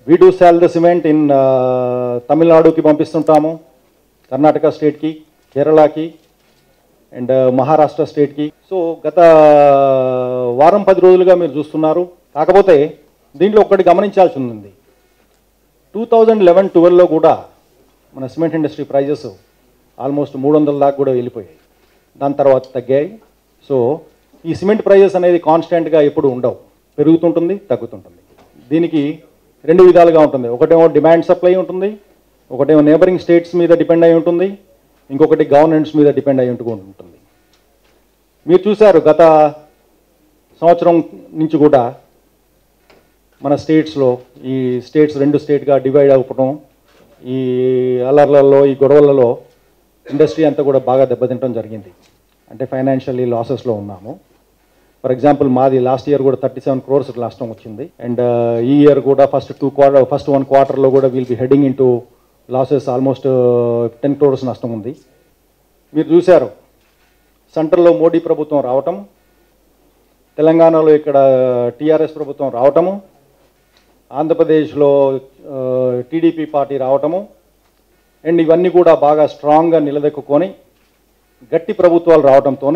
We do sell the cement in తమిళనాడుకి పంపిస్తుంటాము, కర్ణాటక స్టేట్కి, కేరళకి అండ్ మహారాష్ట్ర స్టేట్కి. సో గత వారం 10 రోజులుగా మీరు చూస్తున్నారు. కాకపోతే దీంట్లో ఒకటి గమనించాల్సి ఉంది. 2011-12లో కూడా మన సిమెంట్ ఇండస్ట్రీ ప్రైజెస్ ఆల్మోస్ట్ 300 దాకా కూడా వెళ్ళిపోయాయి. దాని తర్వాత తగ్గాయి. సో ఈ సిమెంట్ ప్రైజెస్ అనేది కాన్స్టెంట్గా ఎప్పుడు ఉండవు, పెరుగుతుంటుంది, తగ్గుతుంటుంది. దీనికి 2 విధాలుగా ఉంటుంది. ఒకటేమో డిమాండ్ సప్లై ఉంటుంది, ఒకటేమో నేబరింగ్ స్టేట్స్ మీద డిపెండ్ అయి ఉంటుంది, ఇంకొకటి గవర్నమెంట్స్ మీద డిపెండ్ అయి ఉంటుంది. మీరు చూశారు గత సంవత్సరం నుంచి కూడా మన స్టేట్స్లో ఈ స్టేట్స్ 2 స్టేట్గా డివైడ్ అవ్వడం, ఈ అల్లర్లలో, ఈ గొడవలలో ఇండస్ట్రీ అంతా కూడా బాగా దెబ్బతింటం జరిగింది. అంటే ఫైనాన్షియల్లీ లాసెస్లో ఉన్నాము. ఫర్ ఎగ్జాంపుల్ మాది లాస్ట్ ఇయర్ కూడా 37 crores నష్టం వచ్చింది. అండ్ ఈ ఇయర్ కూడా ఫస్ట్ 1 quarterలో కూడా will be heading in to losses. Almost 10 crores నష్టం ఉంది. మీరు చూశారు సెంట్రల్లో మోడీ ప్రభుత్వం రావటం, తెలంగాణలో ఇక్కడ టీఆర్ఎస్ ప్రభుత్వం రావటము, ఆంధ్రప్రదేశ్లో టీడీపీ పార్టీ రావటము, అండ్ ఇవన్నీ కూడా బాగా స్ట్రాంగ్గా నిలదొక్కుని గట్టి ప్రభుత్వాలు రావడంతో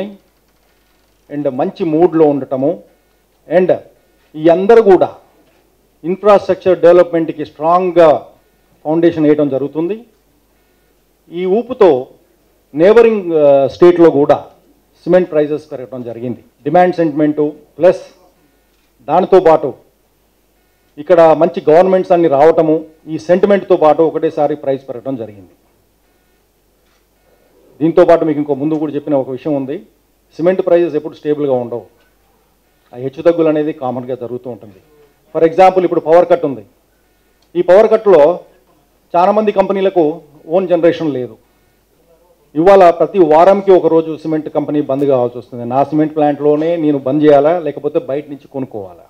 అండ్ మంచి మూడ్లో ఉండటము, అండ్ ఈ అందరూ కూడా ఇన్ఫ్రాస్ట్రక్చర్ డెవలప్మెంట్కి స్ట్రాంగ్గా ఫౌండేషన్ వేయడం జరుగుతుంది. ఈ ఊపుతో నేబరింగ్ స్టేట్లో కూడా సిమెంట్ ప్రైజెస్ పెరగడం జరిగింది. డిమాండ్ సెంటిమెంటు ప్లస్ దానితో పాటు ఇక్కడ మంచి గవర్నమెంట్స్ అన్ని రావటము, ఈ సెంటిమెంట్తో పాటు ఒకటేసారి ప్రైస్ పెరగడం జరిగింది. దీంతో పాటు మీకు ఇంకో ముందు కూడా చెప్పిన ఒక విషయం ఉంది. సిమెంట్ ప్రైజెస్ ఎప్పుడు స్టేబుల్గా ఉండవు, ఆ హెచ్చుతగ్గులు అనేది కామన్గా జరుగుతూ ఉంటుంది. ఫర్ ఎగ్జాంపుల్ ఇప్పుడు పవర్ కట్ ఉంది. ఈ పవర్ కట్లో చాలామంది కంపెనీలకు ఓన్ జనరేషన్ లేదు. ఇవాళ ప్రతి వారంకి ఒక రోజు సిమెంట్ కంపెనీ బంద్ కావాల్సి వస్తుంది. నా సిమెంట్ ప్లాంట్లోనే నేను బంద్ చేయాలా, లేకపోతే బయట నుంచి కొనుక్కోవాలా?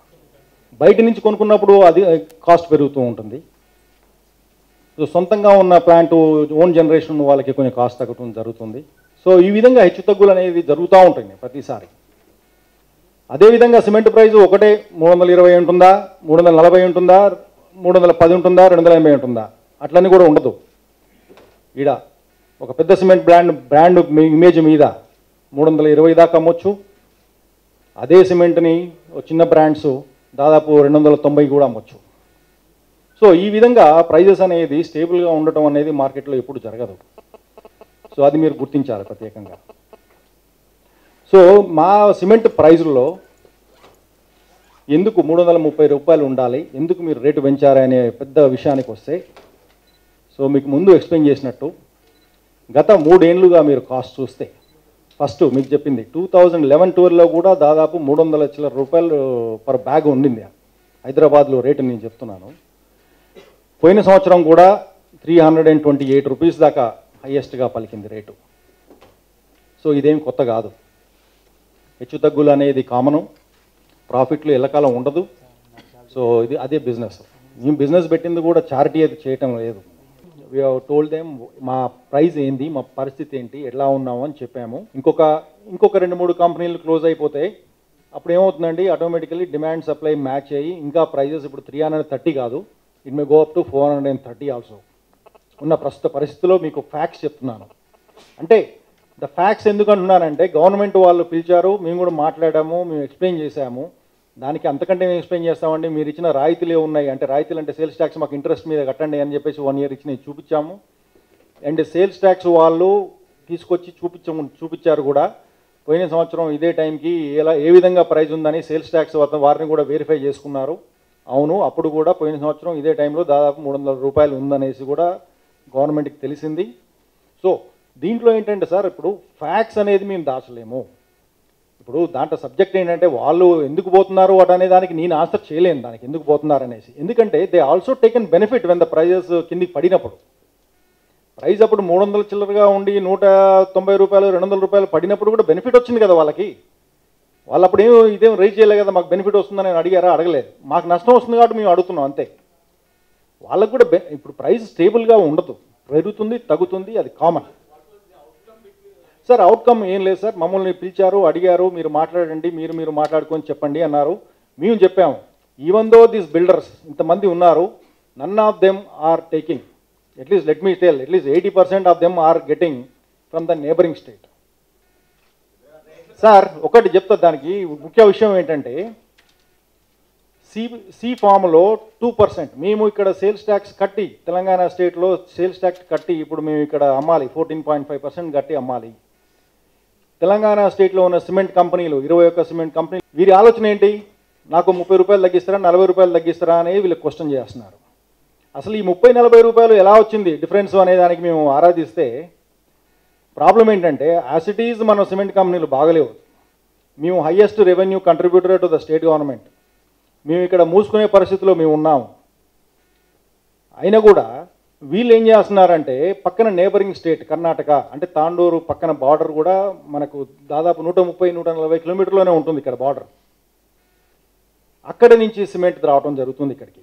బయట నుంచి కొనుక్కున్నప్పుడు అది కాస్ట్ పెరుగుతూ ఉంటుంది. సో సొంతంగా ఉన్న ప్లాంట్ ఓన్ జనరేషన్ వాళ్ళకి కొంచెం కాస్ట్ తగ్గడం జరుగుతుంది. సో ఈ విధంగా హెచ్చుతగ్గులు అనేది జరుగుతూ ఉంటుంది ప్రతిసారి. అదేవిధంగా సిమెంట్ ప్రైస్ ఒకటే 320 ఉంటుందా, 340 ఉంటుందా, 310 ఉంటుందా, 280 ఉంటుందా, అట్లని కూడా ఉండదు. ఈడ ఒక పెద్ద సిమెంట్ బ్రాండ్ ఇమేజ్ మీద 320 దాకా అమ్మొచ్చు. అదే సిమెంట్ని చిన్న బ్రాండ్స్ దాదాపు 290 కూడా అమ్మొచ్చు. సో ఈ విధంగా ప్రైజెస్ అనేది స్టేబుల్గా ఉండటం అనేది మార్కెట్లో ఎప్పుడు జరగదు. సో అది మీరు గుర్తించాలి ప్రత్యేకంగా. సో మా సిమెంట్ ప్రైజుల్లో ఎందుకు 330 రూపాయలు ఉండాలి, ఎందుకు మీరు రేటు పెంచారనే పెద్ద విషయానికి వస్తే, సో మీకు ముందు ఎక్స్ప్లెయిన్ చేసినట్టు గత 3 ఏళ్ళుగా మీరు కాస్ట్ చూస్తే, ఫస్ట్ మీకు చెప్పింది 2011-12లో కూడా దాదాపు 300 చిల్లర రూపాయలు పర్ బ్యాగ్ ఉండింది హైదరాబాద్లో రేటు నేను చెప్తున్నాను. పోయిన సంవత్సరం కూడా 328 రూపీస్ దాకా హైయెస్ట్గా పలికింది రేటు. సో ఇదేం కొత్త కాదు. హెచ్చుతగ్గులు అనేది కామను, ప్రాఫిట్లు ఎల్లకాలం ఉండదు. సో ఇది అదే బిజినెస్. మేము బిజినెస్ పెట్టింది కూడా చారిటీ అది చేయటం లేదు. వీ హ్యావ్ టోల్డ్ దెమ్ మా ప్రైస్ ఏంది, మా పరిస్థితి ఏంటి, ఎట్లా ఉన్నాము అని చెప్పాము. ఇంకొక 2-3 కంపెనీలు క్లోజ్ అయిపోతాయి. అప్పుడు ఏమవుతుందండి, ఆటోమేటికలీ డిమాండ్ సప్లై మ్యాచ్ అయ్యి ఇంకా ప్రైజెస్ ఇప్పుడు 330 కాదు, it may go up to 430 also. ఉన్న ప్రస్తుత పరిస్థితిలో మీకు ఫ్యాక్ట్స్ చెప్తున్నాను. అంటే ద ఫ్యాక్ట్స్ ఎందుకు అంటున్నానంటే, గవర్నమెంట్ వాళ్ళు పిలిచారు, మేము కూడా మాట్లాడాము, మేము ఎక్స్ప్లెయిన్ చేశాము. దానికి అంతకంటే మేము ఎక్స్ప్లెయిన్ చేస్తామండి. మీరు ఇచ్చిన రాయితీలే ఉన్నాయి, అంటే రాయితీలు అంటే సేల్స్ ట్యాక్స్ మాకు ఇంట్రెస్ట్ మీద కట్టండి అని చెప్పేసి 1 year ఇచ్చి చూపించాము. అండ్ సేల్స్ ట్యాక్స్ వాళ్ళు తీసుకొచ్చి చూపించారు కూడా. పోయిన సంవత్సరం ఇదే టైంకి ఏ విధంగా ప్రైస్ ఉందని సేల్స్ ట్యాక్స్ వారిని కూడా వెరిఫై చేసుకున్నారు. అవును, అప్పుడు కూడా పోయిన సంవత్సరం ఇదే టైంలో దాదాపు 300 రూపాయలు ఉందనేసి కూడా గవర్నమెంట్కి తెలిసింది. సో దీంట్లో ఏంటంటే సార్, ఇప్పుడు ఫ్యాక్ట్స్ అనేది మేము దాచలేము. ఇప్పుడు దాంట్లో సబ్జెక్ట్ ఏంటంటే వాళ్ళు ఎందుకు పోతున్నారు అనే దానికి నేను ఆన్సర్ చేయలేను, దానికి ఎందుకు పోతున్నారు అనేసి. ఎందుకంటే they also taken benefit when the prices కిందికి పడినప్పుడు. ప్రైస్ అప్పుడు 300 చిల్లరగా ఉండి 190 రూపాయలు 200 రూపాయలు పడినప్పుడు కూడా బెనిఫిట్ వచ్చింది కదా వాళ్ళకి. వాళ్ళు అప్పుడు ఇదేం రైజ్ చేయలేదు కదా, మాకు బెనిఫిట్ వస్తుందని అడిగారా? అడగలేదు. మాకు నష్టం వస్తుంది కాబట్టి మేము అడుగుతున్నాం అంతే. వాళ్ళకు కూడా ఇప్పుడు ప్రైస్ స్టేబుల్గా ఉండదు, పెరుగుతుంది, తగ్గుతుంది, అది కామన్. సార్ అవుట్కమ్ ఏం లేదు సార్, మమ్మల్ని పిలిచారు, అడిగారు, మీరు మాట్లాడండి, మీరు మాట్లాడుకొని చెప్పండి అన్నారు. మేము చెప్పాము, ఈవెన్ దో దీస్ బిల్డర్స్ ఇంతమంది ఉన్నారు, none of them are taking, at least let me tell, at least 80% of them are getting from the neighboring state. Sir ఒకటి చెప్తా, దానికి ముఖ్య విషయం ఏంటంటే సి ఫామ్లో 2%, మేము ఇక్కడ సేల్స్ ట్యాక్స్ కట్టి, తెలంగాణ స్టేట్లో సేల్స్ ట్యాక్స్ కట్టి ఇప్పుడు మేము ఇక్కడ అమ్మాలి, 14.5% కట్టి అమ్మాలి. తెలంగాణ స్టేట్లో ఉన్న సిమెంట్ కంపెనీలు 21 సిమెంట్ కంపెనీలు, వీరి ఆలోచన ఏంటి? నాకు 30 రూపాయలు తగ్గిస్తారా, 40 రూపాయలు తగ్గిస్తారా అనేది వీళ్ళకి క్వశ్చన్ చేస్తున్నారు. అసలు ఈ 30-40 రూపాయలు ఎలా వచ్చింది డిఫరెన్స్ అనే దానికి మేము ఆరాధిస్తే ప్రాబ్లం ఏంటంటే, యాజ్ ఇట్ ఈజ్ మన సిమెంట్ కంపెనీలు బాగలేవు. మేము highest revenue contributor to the state government, మేము ఇక్కడ మూసుకునే పరిస్థితిలో మేము ఉన్నాము. అయినా కూడా వీళ్ళు ఏం చేస్తున్నారంటే, పక్కన నేబరింగ్ స్టేట్ కర్ణాటక, అంటే తాండూరు పక్కన బార్డర్ కూడా మనకు దాదాపు 130-140 కిలోమీటర్లోనే ఉంటుంది ఇక్కడ బార్డర్. అక్కడి నుంచి సిమెంట్ రావడం జరుగుతుంది ఇక్కడికి.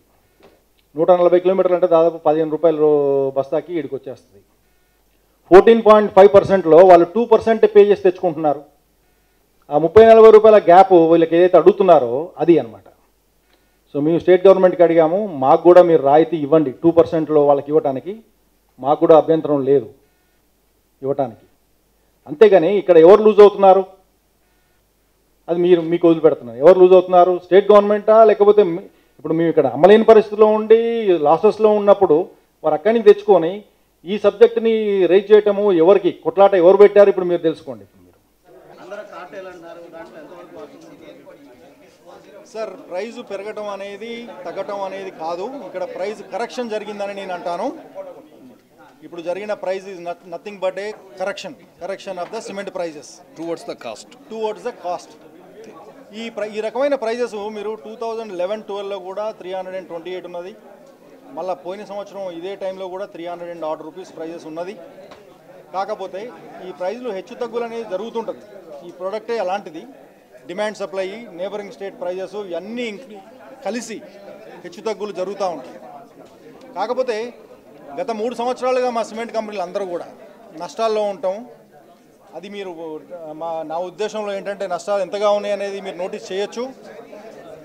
140 కిలోమీటర్లు అంటే దాదాపు 15 రూపాయలు బస్తాకి ఇక్కడికి వచ్చేస్తుంది. 14.5%లో వాళ్ళు 2% పే చేసి తెచ్చుకుంటున్నారు. ఆ 30-40 రూపాయల గ్యాప్ వీళ్ళకి ఏదైతే అడుగుతున్నారో అది అనమాట. సో మేము స్టేట్ గవర్నమెంట్కి అడిగాము, మాకు కూడా మీరు రాయితీ ఇవ్వండి 2%లో వాళ్ళకి ఇవ్వటానికి, మాకు కూడా అభ్యంతరం లేదు ఇవ్వటానికి. అంతేగాని ఇక్కడ ఎవరు లూజ్ అవుతున్నారు అది మీకు వదిలిపెడుతున్నారు. ఎవరు లూజ్ అవుతున్నారు? స్టేట్ గవర్నమెంటా, లేకపోతే ఇప్పుడు మేము ఇక్కడ అమలేని పరిస్థితిలో ఉండి లాసెస్లో ఉన్నప్పుడు వారు అక్కడి నుంచి తెచ్చుకొని ఈ సబ్జెక్ట్ని రైజ్ చేయటము ఎవరికి కొట్లాట ఎవరు పెట్టారు ఇప్పుడు మీరు తెలుసుకోండి. ఇప్పుడు మీరు సార్ ప్రైజు పెరగటం అనేది తగ్గటం అనేది కాదు, ఇక్కడ ప్రైజ్ కరెక్షన్ జరిగిందని నేను అంటాను. ఇప్పుడు జరిగిన price is nothing but a correction of the cement prices towards the cost. ఈ రకమైన ప్రైజెస్ మీరు 2011-12లో కూడా 328 ఉన్నది, మళ్ళీ పోయిన సంవత్సరం ఇదే టైంలో కూడా 300 రూపీస్ ప్రైజెస్ ఉన్నది. కాకపోతే ఈ ప్రైజ్లు హెచ్చు తగ్గులు అనేది జరుగుతుంటుంది. ఈ ప్రోడక్టే అలాంటిది, demand supply, neighbouring state prices ఇవన్నీ కలిసి హెచ్చు తగ్గులు జరుగుతూ ఉంటాయి. కాకపోతే గత 3 సంవత్సరాలుగా మా సిమెంట్ కంపెనీలు అందరూ కూడా నష్టాల్లో ఉంటాం. అది మీరు నా ఉద్దేశంలో ఏంటంటే నష్టాలు ఎంతగా ఉన్నాయి అనేది మీరు నోటీస్ చేయొచ్చు.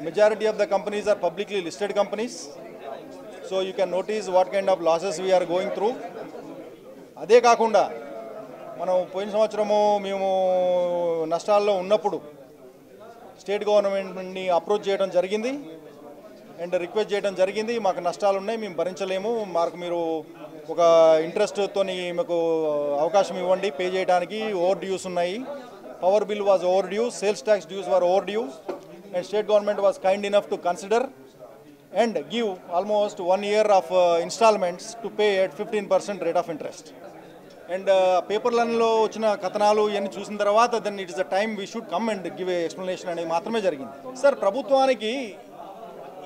Majority of the companies are publicly listed companies, so you can notice what kind of losses we are going through. అదే కాకుండా మనం పోయిన సంవత్సరము మేము నష్టాల్లో ఉన్నప్పుడు స్టేట్ గవర్నమెంట్ని అప్రోచ్ చేయడం జరిగింది అండ్ రిక్వెస్ట్ చేయడం జరిగింది, మాకు నష్టాలు ఉన్నాయి, మేము భరించలేము, మాకు మీరు ఒక ఇంట్రెస్ట్తో మీకు అవకాశం ఇవ్వండి పే చేయడానికి, ఓవర్ డ్యూస్ ఉన్నాయి, power bill was over due, sales tax dues were over due, and state government was kind enough to consider and give almost 1 year of installments to pay at 15% rate of interest. And పేపర్లలో వచ్చిన కథనాలు ఇవన్నీ చూసిన తర్వాత then it is the time we should come and give a explanation అనేది మాత్రమే జరిగింది. Sir ప్రభుత్వానికి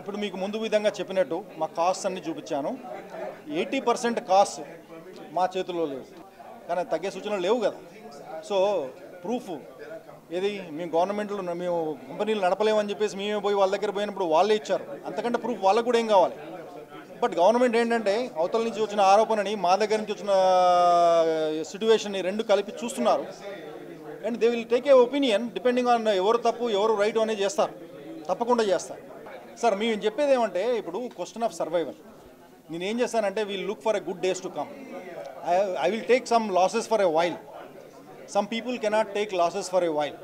ఇప్పుడు మీకు ముందు విధంగా చెప్పినట్టు మా కాస్ట్ అన్ని చూపించాను. 80% కాస్ట్ మా చేతుల్లో లేవు, కానీ తగ్గే సూచనలు లేవు కదా. సో ప్రూఫ్ ఏది, మేము గవర్నమెంట్లో మేము కంపెనీలు నడపలేమని చెప్పేసి మేమే పోయి వాళ్ళ దగ్గర పోయినప్పుడు వాళ్ళే ఇచ్చారు, అంతకంటే ప్రూఫ్ వాళ్ళకు కూడా ఏం కావాలి. బట్ గవర్నమెంట్ ఏంటంటే అవతల నుంచి వచ్చిన ఆరోపణని మా దగ్గర నుంచి వచ్చిన సిట్యువేషన్ని రెండు కలిపి చూస్తున్నారు. And they will take a opinion depending on ఎవరు తప్పు ఎవరు రైట్ అనేది చేస్తారు, తప్పకుండా చేస్తారు. సార్ మేము చెప్పేది ఏమంటే, ఇప్పుడు క్వశ్చన్ ఆఫ్ సర్వైవల్ నేనేం చేస్తానంటే, we'll look for a good days to come. I will take some losses for a while. Some people cannot take losses for a while,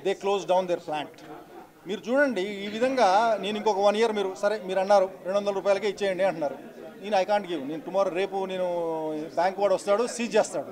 they close down their plant. మీరు చూడండి, ఈ విధంగా నేను ఇంకొక 1 year మీరు సరే మీరు అన్నారు 200 రూపాయలకే ఇచ్చేయండి అంటున్నారు. నేను ఐ కాంట్ గివ్. నేను టుమారో రేపు నేను బ్యాంక్ వాడు వస్తాడు, సీజ్ చేస్తాడు.